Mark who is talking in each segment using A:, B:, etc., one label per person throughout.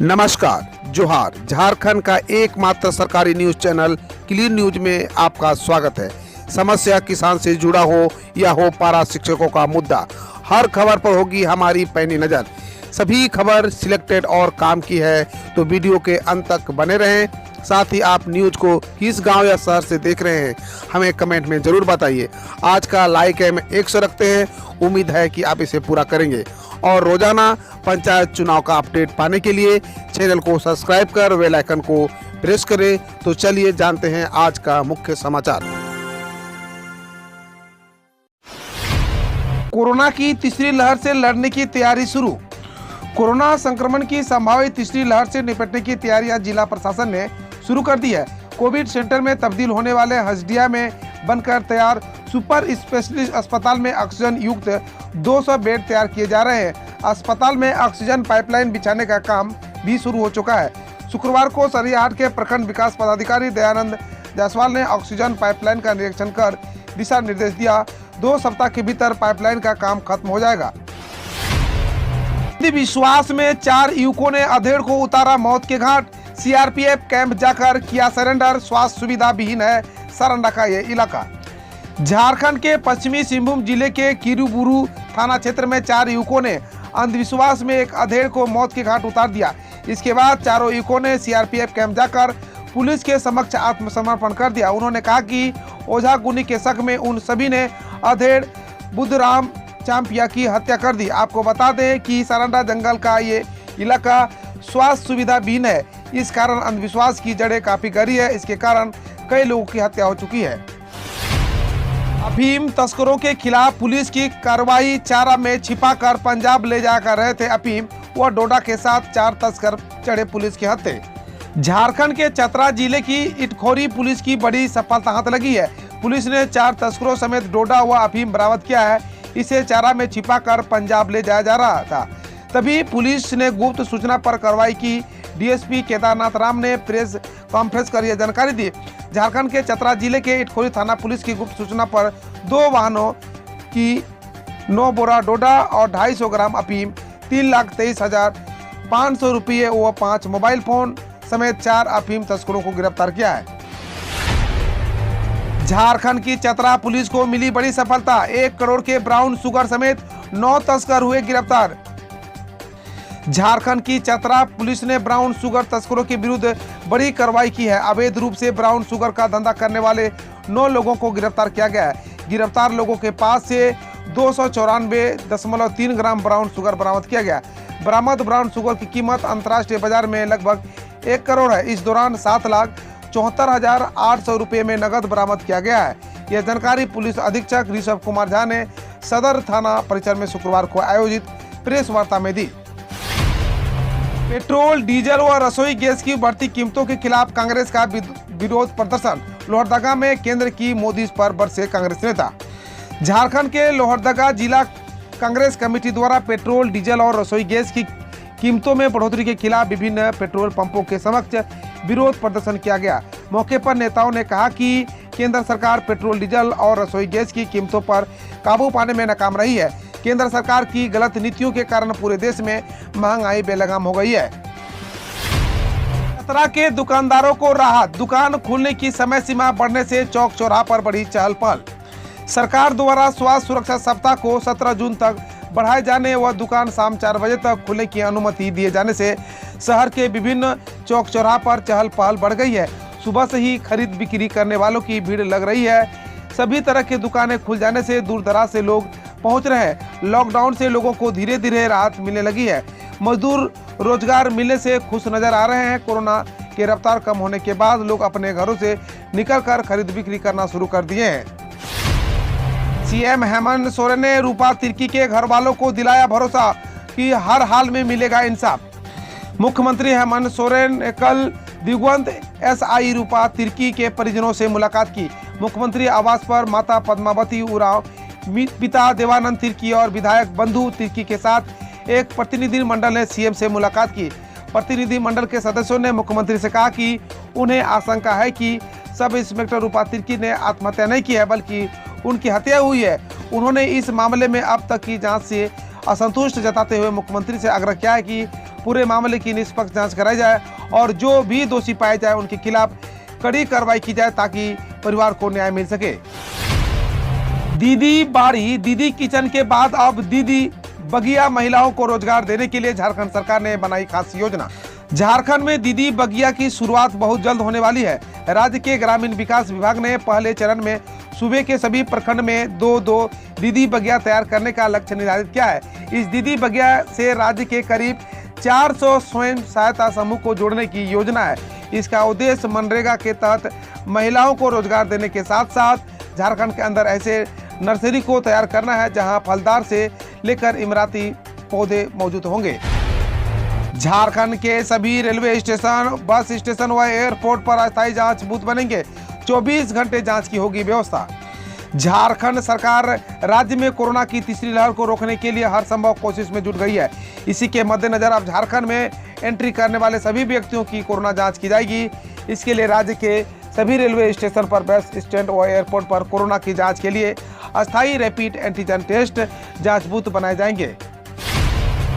A: नमस्कार, जोहार। झारखंड का एकमात्र सरकारी न्यूज चैनल क्लीन न्यूज में आपका स्वागत है। समस्या किसान से जुड़ा हो या हो पारा शिक्षकों का मुद्दा, हर खबर पर होगी हमारी पैनी नज़र। सभी खबर सिलेक्टेड और काम की है, तो वीडियो के अंत तक बने रहें। साथ ही आप न्यूज को किस गांव या शहर से देख रहे हैं, हमें कमेंट में ज़रूर बताइए। आज का लाइक हम 100 रखते हैं, उम्मीद है कि आप इसे पूरा करेंगे। और रोजाना पंचायत चुनाव का अपडेट पाने के लिए चैनल को सब्सक्राइब कर बेल आइकन को प्रेस करें। तो चलिए जानते हैं आज का मुख्य समाचार। कोरोना की तीसरी लहर से लड़ने की तैयारी शुरू। कोरोना संक्रमण की संभावित तीसरी लहर से निपटने की तैयारियां जिला प्रशासन ने शुरू कर दी है। कोविड सेंटर में तब्दील होने वाले हसडिया में बनकर तैयार सुपर स्पेशलिस्ट अस्पताल में ऑक्सीजन युक्त 200 बेड तैयार किए जा रहे हैं। अस्पताल में ऑक्सीजन पाइपलाइन बिछाने का काम भी शुरू हो चुका है। शुक्रवार को सरियाहाट के प्रखंड विकास पदाधिकारी दयानंद जायसवाल ने ऑक्सीजन पाइपलाइन का निरीक्षण कर दिशा निर्देश दिया। 2 सप्ताह के भीतर पाइपलाइन का काम खत्म हो जाएगा। विश्वास में 4 युवकों ने अधेड़ को उतारा मौत के घाट। सीआरपीएफ कैंप जाकर किया सरेंडर। स्वास्थ्य सुविधा विहीन है सरंडा का ये इलाका। झारखंड के पश्चिमी सिंहभूम जिले के किरुबुरु थाना क्षेत्र में 4 युवकों ने अंधविश्वास में एक अधेड़ को मौत के घाट उतार दिया। इसके बाद चारों युवकों ने सीआरपीएफ कैंप जाकर पुलिस के समक्ष आत्मसमर्पण कर दिया। उन्होंने कहा कि ओझा गुनी के शक में उन सभी ने अधेड़ बुद्धराम चांपिया की हत्या कर दी। आपको बता दें कि सरंडा जंगल का ये इलाका स्वास्थ्य सुविधा विहीन है। इस कारण अंधविश्वास की जड़ें काफी गहरी है। इसके कारण कई लोगों की हत्या हो चुकी है। अफीम तस्करों के खिलाफ पुलिस की कार्रवाई। चारा में छिपाकर पंजाब ले जाकर रहे थे अफीम व डोडा के साथ 4 तस्कर चढ़े पुलिस के हत्थे। झारखंड के चतरा जिले की इटखोरी पुलिस की बड़ी सफलता हाथ लगी है। पुलिस ने 4 तस्करों समेत डोडा व अफीम बरामद किया है। इसे चारा में छिपाकर पंजाब ले जाया जा रहा था, तभी पुलिस ने गुप्त सूचना पर कार्रवाई की। डीएसपी केदारनाथ राम ने प्रेस कॉन्फ्रेंस कर यह जानकारी दी। झारखंड के चतरा जिले के इटखोरी थाना पुलिस की गुप्त सूचना पर 2 वाहनों की 9 बोरा डोडा और 250 ग्राम अफीम, 3,23,500 रुपये व 5 मोबाइल फोन समेत 4 अफीम तस्करों को गिरफ्तार किया है। झारखंड की चतरा पुलिस को मिली बड़ी सफलता। 1 करोड़ के ब्राउन शुगर समेत 9 तस्कर हुए गिरफ्तार। झारखंड की चतरा पुलिस ने ब्राउन शुगर तस्करों के विरुद्ध बड़ी कार्रवाई की है। अवैध रूप से ब्राउन शुगर का धंधा करने वाले 9 लोगों को गिरफ्तार किया गया है। गिरफ्तार लोगों के पास से 294.3 ग्राम ब्राउन शुगर बरामद किया गया। बरामद ब्राउन शुगर की कीमत अंतर्राष्ट्रीय बाजार में लगभग 1 करोड़ है। इस दौरान 7,74,800 रुपये में नगद बरामद किया गया है। यह जानकारी पुलिस अधीक्षक ऋषभ कुमार झा ने सदर थाना परिसर में शुक्रवार को आयोजित प्रेस वार्ता में दी। पेट्रोल, डीजल व रसोई गैस की बढ़ती कीमतों के खिलाफ कांग्रेस का विरोध प्रदर्शन। लोहरदगा में केंद्र की मोदी पर बरसे कांग्रेस नेता। झारखंड के लोहरदगा जिला कांग्रेस कमेटी द्वारा पेट्रोल, डीजल और रसोई गैस की कीमतों में बढ़ोतरी के खिलाफ विभिन्न पेट्रोल पंपों के समक्ष विरोध प्रदर्शन किया गया। मौके पर नेताओं ने कहा कि केंद्र सरकार पेट्रोल, डीजल और रसोई गैस की कीमतों पर काबू पाने में नाकाम रही है। केंद्र सरकार की गलत नीतियों के कारण पूरे देश में महंगाई बेलगाम हो गई है। चतरा के दुकानदारों को राहत। दुकान खुलने की समय सीमा बढ़ने से चौक चौराहा पर बढ़ी चहल पहल। सरकार द्वारा स्वास्थ्य सुरक्षा सप्ताह को 17 जून तक बढ़ाए जाने व दुकान शाम 4 बजे तक खुलने की अनुमति दिए जाने से शहर के विभिन्न चौक चौराहा पर चहल पहल बढ़ गई है। सुबह से ही खरीद बिक्री करने वालों की भीड़ लग रही है। सभी तरह की दुकानें खुल जाने से दूर दराज से लोग पहुंच रहे हैं। लॉकडाउन से लोगों को धीरे धीरे राहत मिलने लगी है। मजदूर रोजगार मिलने से खुश नजर आ रहे हैं। कोरोना की रफ्तार कम होने के बाद लोग अपने घरों से निकलकर खरीद बिक्री करना शुरू कर दिए हैं। सीएम हेमंत सोरेन ने रूपा तिर्की के घर वालों को दिलाया भरोसा कि हर हाल में मिलेगा इंसाफ। मुख्यमंत्री हेमंत सोरेन ने कल दिवंगत एसआई रूपा तिर्की के परिजनों से मुलाकात की। मुख्यमंत्री आवास पर माता पद्मावती उरांव, पिता देवानंद तिर्की और विधायक बंधु तिर्की के साथ एक प्रतिनिधि मंडल ने सीएम से मुलाकात की। प्रतिनिधि मंडल के सदस्यों ने मुख्यमंत्री से कहा कि उन्हें आशंका है कि सब इंस्पेक्टर रूपा तिर्की ने आत्महत्या नहीं की है, बल्कि उनकी हत्या हुई है। उन्होंने इस मामले में अब तक की जांच से असंतुष्ट जताते हुए मुख्यमंत्री से आग्रह किया है कि पूरे मामले की निष्पक्ष जांच कराई जाए और जो भी दोषी पाए जाए उनके खिलाफ कड़ी कार्रवाई की जाए ताकि परिवार को न्याय मिल सके। दीदी बाड़ी दीदी किचन के बाद अब दीदी बगिया महिलाओं को रोजगार देने के लिए झारखंड सरकार ने बनाई खास योजना। झारखंड में दीदी बगिया की शुरुआत बहुत जल्द होने वाली है। राज्य के ग्रामीण विकास विभाग ने पहले चरण में सूबे के सभी प्रखंड में 2-2 दीदी बगिया तैयार करने का लक्ष्य निर्धारित किया है। इस दीदी बगिया से राज्य के करीब 400 स्वयं सहायता समूह को जोड़ने की योजना है। इसका उद्देश्य मनरेगा के तहत महिलाओं को रोजगार देने के साथ साथ झारखंड के अंदर ऐसे नर्सरी को तैयार करना है जहां फलदार से लेकर इमराती पौधे मौजूद होंगे। झारखंड के सभी रेलवे स्टेशन, बस स्टेशन व एयरपोर्ट पर अस्थायी जांच बूथ बनेंगे। 24 घंटे जांच की होगी व्यवस्था। झारखंड सरकार राज्य में कोरोना की तीसरी लहर को रोकने के लिए हर संभव कोशिश में जुट गई है। इसी के मद्देनजर अब झारखंड में एंट्री करने वाले सभी व्यक्तियों की कोरोना जांच की जाएगी। इसके लिए राज्य के सभी रेलवे स्टेशन पर, बस स्टैंड और एयरपोर्ट पर कोरोना की जांच के लिए अस्थायी रैपिड एंटीजन टेस्ट जांच बूथ बनाए जाएंगे।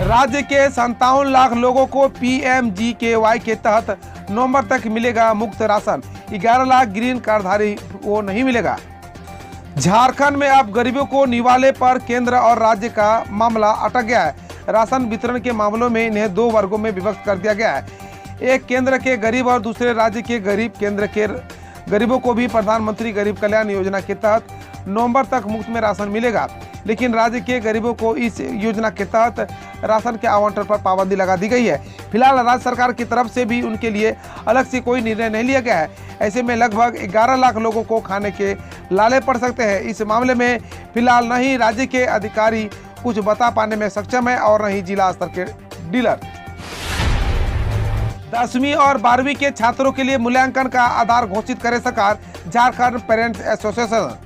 A: राज्य के 57 लाख लोगों को PMGKY के तहत नवंबर तक मिलेगा मुफ्त राशन। 11 लाख ग्रीन कार्डधारी को नहीं मिलेगा। झारखंड में अब गरीबों को निवाले पर केंद्र और राज्य का मामला अटक गया है। राशन वितरण के मामलों में इन्हें 2 वर्गों में विभक्त कर दिया गया है। एक केंद्र के गरीब और दूसरे राज्य के गरीब। केंद्र के गरीबों को भी प्रधानमंत्री गरीब कल्याण योजना के तहत नवंबर तक मुफ्त में राशन मिलेगा, लेकिन राज्य के गरीबों को इस योजना के तहत राशन के आवंटन पर पाबंदी लगा दी गई है। फिलहाल राज्य सरकार की तरफ से भी उनके लिए अलग से कोई निर्णय नहीं लिया गया है। ऐसे में लगभग 11 लाख लोगों को खाने के लाले पड़ सकते हैं। इस मामले में फिलहाल न ही राज्य के अधिकारी कुछ बता पाने में सक्षम है और न ही जिला स्तर के डीलर। 10वीं और 12वीं के छात्रों के लिए मूल्यांकन का आधार घोषित करे सरकार। Jharkhand parents association.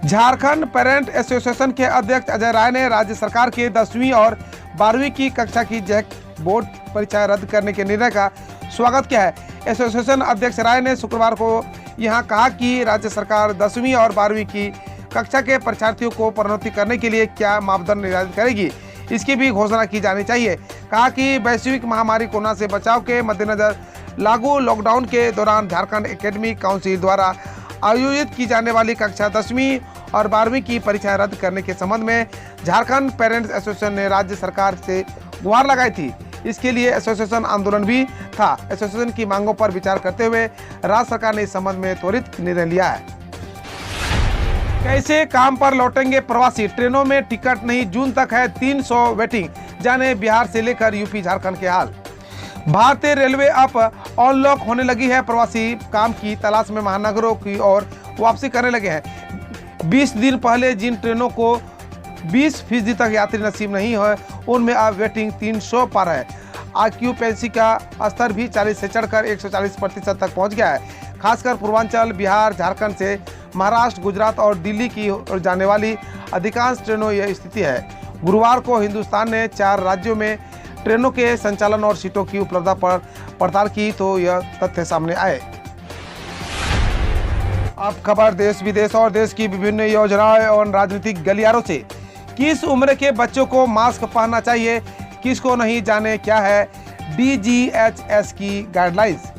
A: Jharkhand parent association के अध्यक्ष अजय राय ने राज्य सरकार के 10वीं और 12वीं की कक्षा की जैक बोर्ड परीक्षाएं रद्द करने के निर्णय का स्वागत किया है। एसोसिएशन अध्यक्ष राय ने शुक्रवार को यहां कहा कि राज्य सरकार 10वीं और 12वीं की कक्षा के परीक्षार्थियों को प्रोन्नति करने के लिए क्या मापदंड निर्धारित करेगी, इसकी भी घोषणा की जानी चाहिए। कहा कि वैश्विक महामारी कोरोना से बचाव के मद्देनजर लागू लॉकडाउन के दौरान झारखंड एकेडमिक काउंसिल द्वारा आयोजित की जाने वाली कक्षा 10वीं और 12वीं की परीक्षाएं रद्द करने के संबंध में झारखंड पेरेंट्स एसोसिएशन ने राज्य सरकार से गुहार लगाई थी। इसके लिए एसोसिएशन आंदोलन भी था। एसोसिएशन की मांगों पर विचार करते हुए राज्य सरकार ने इस संबंध में त्वरित निर्णय लिया है। कैसे काम पर लौटेंगे प्रवासी? ट्रेनों में टिकट नहीं, जून तक है 300 वेटिंग। जाने बिहार से लेकर यूपी झारखंड के हाल। भारतीय रेलवे अब अनलॉक होने लगी है। प्रवासी काम की तलाश में महानगरों की ओर वापसी करने लगे हैं। 20 दिन पहले जिन ट्रेनों को 20% तक यात्री नसीब नहीं है उनमें अब वेटिंग 300 पर है। ऑक्यूपेंसी का स्तर भी 40 से चढ़कर 140% तक पहुंच गया है। खासकर पूर्वांचल, बिहार, झारखंड से महाराष्ट्र, गुजरात और दिल्ली की ओर जाने वाली अधिकांश ट्रेनों यह स्थिति है। गुरुवार को हिंदुस्तान ने 4 राज्यों में ट्रेनों के संचालन और सीटों की उपलब्धता पर पड़ताल की तो यह तथ्य सामने आए। अब खबर देश विदेश और देश की विभिन्न योजनाओं और राजनीतिक गलियारों से। किस उम्र के बच्चों को मास्क पहनना चाहिए, किसको नहीं, जाने क्या है DGHS की गाइडलाइंस।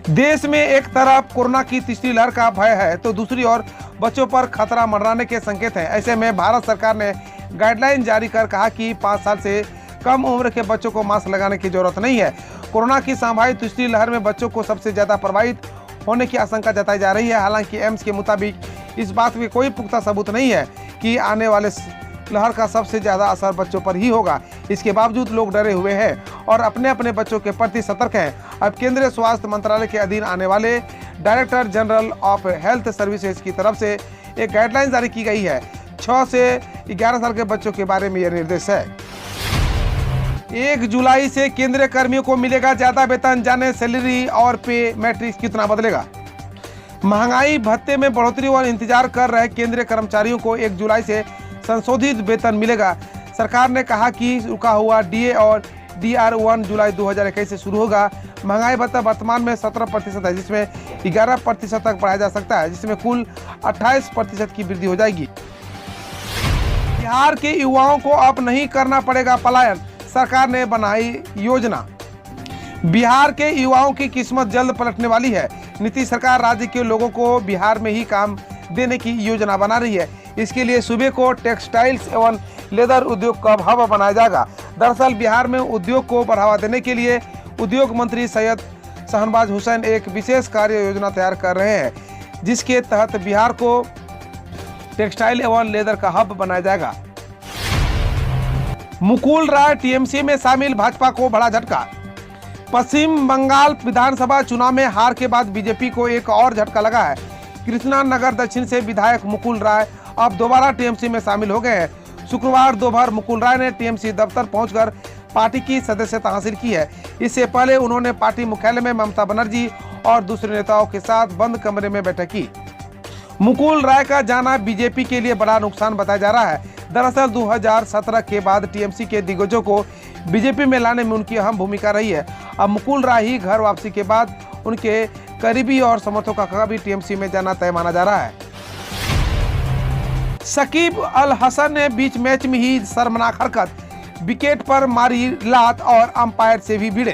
A: देश में एक तरफ कोरोना की तीसरी लहर का भय है तो दूसरी ओर बच्चों पर खतरा मंडराने के संकेत हैं। ऐसे में भारत सरकार ने गाइडलाइन जारी कर कहा कि 5 साल से कम उम्र के बच्चों को मास्क लगाने की जरूरत नहीं है। कोरोना की संभावित तीसरी लहर में बच्चों को सबसे ज्यादा प्रभावित होने की आशंका जताई जा रही है। हालांकि एम्स के मुताबिक इस बात के कोई पुख्ता सबूत नहीं है कि आने वाले लहर का सबसे ज्यादा असर बच्चों पर ही होगा। इसके बावजूद लोग डरे हुए हैं और अपने अपने बच्चों के प्रति सतर्क हैं। अब केंद्रीय स्वास्थ्य मंत्रालय के अधीन आने वाले director general of health services की तरफ से एक गाइडलाइन जारी की गई है। 6 से 11 साल के बच्चों के बारे में यह निर्देश है। 1 जुलाई से केंद्रीय कर्मियों को मिलेगा ज्यादा वेतन। जाने सैलरी और पे मैट्रिक्स कितना बदलेगा। महंगाई भत्ते में बढ़ोतरी और इंतजार कर रहे केंद्रीय कर्मचारियों को 1 जुलाई से संशोधित वेतन मिलेगा। सरकार ने कहा कि रुका हुआ DA और DR 1 जुलाई 2021 से शुरू होगा। महंगाई भत्ता वर्तमान में 17% है, जिसमें 11% तक बढ़ाया जा सकता है, जिसमें कुल 28% की वृद्धि हो जाएगी। बिहार के युवाओं को अब नहीं करना पड़ेगा पलायन। सरकार ने बनाई योजना। बिहार के युवाओं की किस्मत जल्द पलटने वाली है। नीतीश सरकार राज्य के लोगों को बिहार में ही काम देने की योजना बना रही है। इसके लिए सूबे को टेक्सटाइल्स एवं लेदर उद्योग का हब बनाया जाएगा। दरअसल बिहार में उद्योग को बढ़ावा देने के लिए उद्योग मंत्री सैयद शहनवाज हुसैन एक विशेष कार्य योजना तैयार कर रहे हैं, जिसके तहत बिहार को टेक्सटाइल एवं लेदर का हब बनाया जाएगा। मुकुल राय टीएमसी में शामिल, भाजपा को बड़ा झटका। पश्चिम बंगाल विधानसभा चुनाव में हार के बाद बीजेपी को एक और झटका लगा है। कृष्णानगर दक्षिण से विधायक मुकुल राय अब दोबारा टीएमसी में शामिल हो गए हैं। शुक्रवार दोपहर मुकुल राय ने टीएमसी दफ्तर पहुंचकर पार्टी की सदस्यता हासिल की है। इससे पहले उन्होंने पार्टी मुख्यालय में ममता बनर्जी और दूसरे नेताओं के साथ बंद कमरे में बैठक की। मुकुल राय का जाना बीजेपी के लिए बड़ा नुकसान बताया जा रहा है। दरअसल 2017 के बाद टीएमसी के दिग्गजों को बीजेपी में लाने में उनकी अहम भूमिका रही है। अब मुकुल राय ही घर वापसी के बाद उनके करीबी और समर्थकों का भी टीएमसी में जाना तय माना जा रहा है। शकीब अल हसन ने बीच मैच में ही शर्मनाक हरकत, विकेट पर मारी लात और अंपायर से भी भिड़े।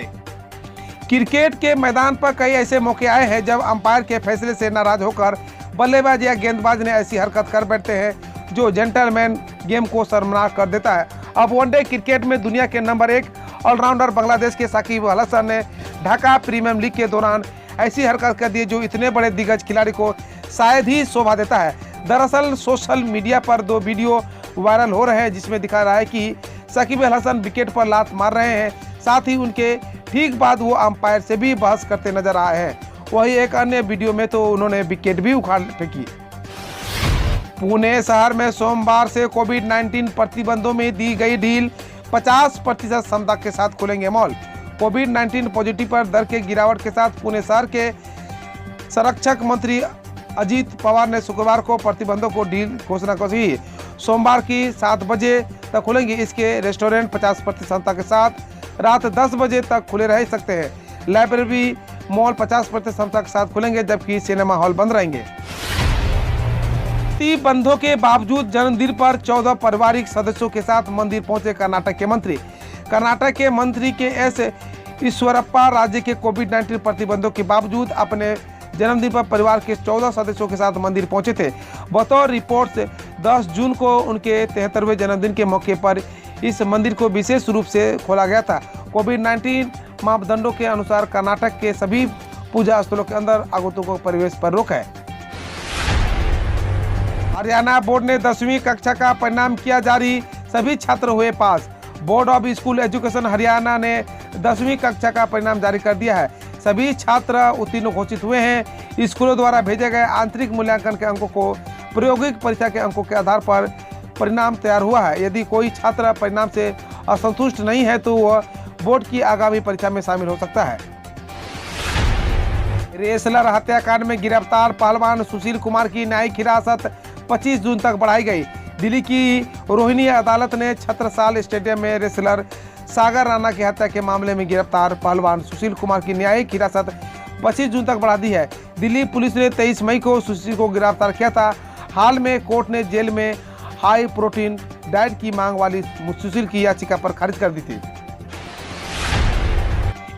A: क्रिकेट के मैदान पर कई ऐसे मौके आए हैं जब अंपायर के फैसले से नाराज होकर बल्लेबाज या गेंदबाज ने ऐसी हरकत कर बैठते हैं जो जेंटलमैन गेम को शर्मनाक कर देता है। अब वनडे क्रिकेट में दुनिया के नंबर 1 ऑलराउंडर बांग्लादेश के शकीब अल हसन ने ढाका प्रीमियर लीग के दौरान ऐसी हरकत कर दी जो इतने बड़े दिग्गज खिलाड़ी को शायद ही शोभा देता है। दरअसल सोशल मीडिया पर 2 वीडियो वायरल हो रहे हैं जिसमें दिखा रहा है कि शकीब अल हसन विकेट पर लात मार रहे हैं, साथ ही उनके ठीक बाद वो अंपायर से भी बहस करते नजर आए हैं। वही एक अन्य वीडियो में तो उन्होंने विकेट भी उखाड़ फेंकी। पुणे शहर में सोमवार से कोविड-19 प्रतिबंधों में दी गई ढील, 50% क्षमता के साथ खुलेंगे मॉल। कोविड-19 पॉजिटिव पर दर के गिरावट के साथ पुणे शहर के संरक्षक मंत्री अजीत पवार ने शुक्रवार को प्रतिबंधों को ढील घोषणा की। सोमवार की 7 बजे तक खुलेंगे। इसके रेस्टोरेंट 50% क्षमता के साथ रात 10 बजे तक खुले रह सकते हैं। लाइब्रेरी मॉल 50% क्षमता के साथ खुलेंगे, जबकि सिनेमा हॉल बंद रहेंगे। प्रतिबंधों के बावजूद जन्मदिन पर 14 पारिवारिक सदस्यों के साथ मंदिर पहुंचे कर्नाटक के मंत्री। कर्नाटक के मंत्री के एस ईश्वरप्पा राज्य के कोविड-19 प्रतिबंधों के बावजूद अपने जन्मदिन पर परिवार के 14 सदस्यों के साथ मंदिर पहुंचे थे। बतौर रिपोर्ट से 10 जून को उनके 73वें जन्मदिन के मौके पर इस मंदिर को विशेष रूप से खोला गया था। कोविड-19 मापदंडों के अनुसार कर्नाटक के सभी पूजा स्थलों के अंदर आगंतुकों को प्रवेश पर रोक है। हरियाणा बोर्ड ने 10वीं कक्षा का परिणाम किया जारी, सभी छात्र हुए पास। Board of school education Haryana ने 10वीं कक्षा का परिणाम जारी कर दिया है। सभी छात्र उत्तीर्ण घोषित हुए हैं। स्कूलों द्वारा भेजे गए आंतरिक मूल्यांकन के अंकों को प्रायोगिक परीक्षा के अंकों के आधार पर परिणाम तैयार हुआ है। यदि कोई छात्र परिणाम से असंतुष्ट नहीं है तो वह बोर्ड की आगामी परीक्षा में शामिल हो सकता है। रेसलर हत्याकांड में गिरफ्तार पहलवान सुशील कुमार की न्यायिक हिरासत 25 जून तक बढ़ाई गई। दिल्ली की रोहिणी अदालत ने छत्रसाल स्टेडियम में रेसलर सागर राणा की हत्या के मामले में गिरफ्तार पहलवान सुशील कुमार की न्यायिक हिरासत 25 जून तक बढ़ा दी है। दिल्ली पुलिस ने 23 मई को सुशील को गिरफ्तार किया था। हाल में कोर्ट ने जेल में हाई प्रोटीन डाइट की मांग वाली सुशील की याचिका पर खारिज कर दी थी।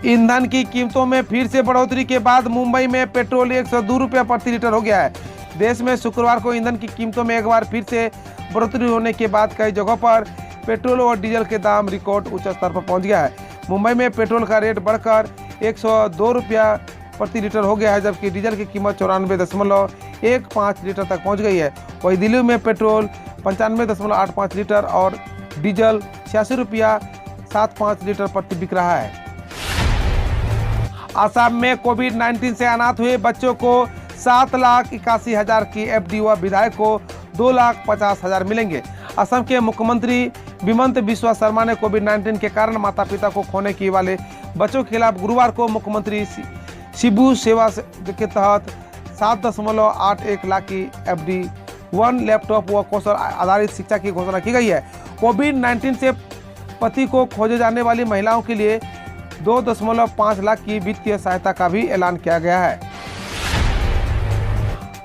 A: ईंधन की कीमतों में फिर से बढ़ोतरी के बाद मुंबई में पेट्रोल 102 रुपये प्रति लीटर हो गया है। देश में शुक्रवार को ईंधन की कीमतों में एक बार फिर से बढ़ोतरी होने के बाद कई जगहों पर पेट्रोल और डीजल के दाम रिकॉर्ड उच्च स्तर पर पहुंच गया है। मुंबई में पेट्रोल का रेट बढ़कर 102 रुपया प्रति लीटर हो गया है, जबकि डीजल की कीमत 94.15 लीटर तक पहुंच गई है। वहीं दिल्ली में पेट्रोल 95.85 लीटर और डीजल 86 रुपया 75 लीटर प्रति बिक रहा है। असम में कोविड-19 से अनाथ हुए बच्चों को 7,81,000 की एफडी व विधायक को 2,50,000 मिलेंगे। असम के मुख्यमंत्री हिमंत बिस्वा शर्मा ने कोविड-19 के कारण माता पिता को खोने की वाले बच्चों के खिलाफ गुरुवार को मुख्यमंत्री शिबू सेवा के तहत 7.81 लाख की एफडी 1 लैपटॉप व कौशल आधारित शिक्षा की घोषणा की गई है। कोविड-19 से पति को खोजे जाने वाली महिलाओं के लिए 2.5 लाख की वित्तीय सहायता का भी ऐलान किया गया है।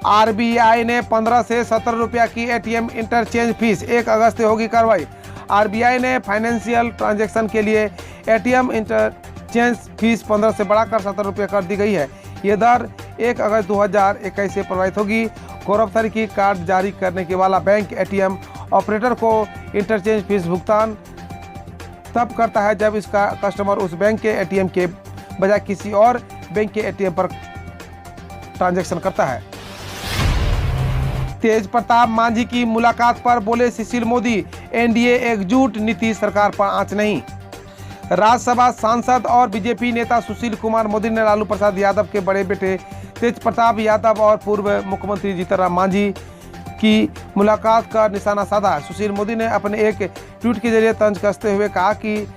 A: आरबीआई ने 15 से 17 रुपया की एटीएम इंटरचेंज फीस 1 अगस्त से होगी कार्रवाई। आरबीआई ने फाइनेंशियल ट्रांजैक्शन के लिए एटीएम इंटरचेंज फीस 15 से बढ़ाकर 17 रुपये कर दी गई है। ये दर 1 अगस्त 2021 से प्रभावित होगी। गौरवतलब की कार्ड जारी करने के वाला बैंक एटीएम ऑपरेटर को इंटरचेंज फीस भुगतान तब करता है जब इसका कस्टमर उस बैंक के एटीएम के बजाय किसी और बैंक के एटीएम पर ट्रांजैक्शन करता है। तेज प्रताप मांझी की मुलाकात पर बोले सुशील मोदी, एनडीए एकजुट, नीतीश सरकार पर आंच नहीं। राज्यसभा सांसद और बीजेपी नेता सुशील कुमार मोदी ने लालू प्रसाद यादव के बड़े बेटे तेज प्रताप यादव और पूर्व मुख्यमंत्री जीतन राम मांझी की मुलाकात का निशाना साधा। सुशील मोदी ने अपने एक ट्वीट के जरिए तंज कसते हुए कहा कि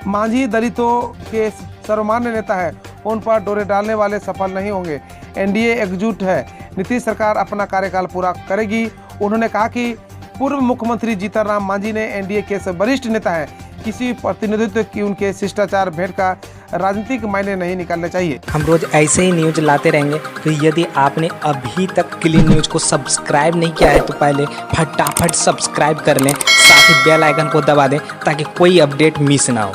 A: मांझी दलितों के सर्वमान्य नेता है, उन पर डोरे डालने वाले सफल नहीं होंगे। एनडीए एकजुट है, नीतीश सरकार अपना कार्यकाल पूरा करेगी। उन्होंने कहा कि पूर्व मुख्यमंत्री जीतन राम मांझी ने एनडीए के वरिष्ठ नेता हैं, किसी प्रतिनिधित्व की उनके शिष्टाचार भेंट का राजनीतिक मायने नहीं निकालने चाहिए।
B: हम रोज ऐसे ही न्यूज लाते रहेंगे, तो यदि आपने अभी तक क्लीन न्यूज को सब्सक्राइब नहीं किया है तो पहले फटाफट सब्सक्राइब कर लें, साथ ही बेल आइकन को दबा दें ताकि कोई अपडेट मिस ना हो।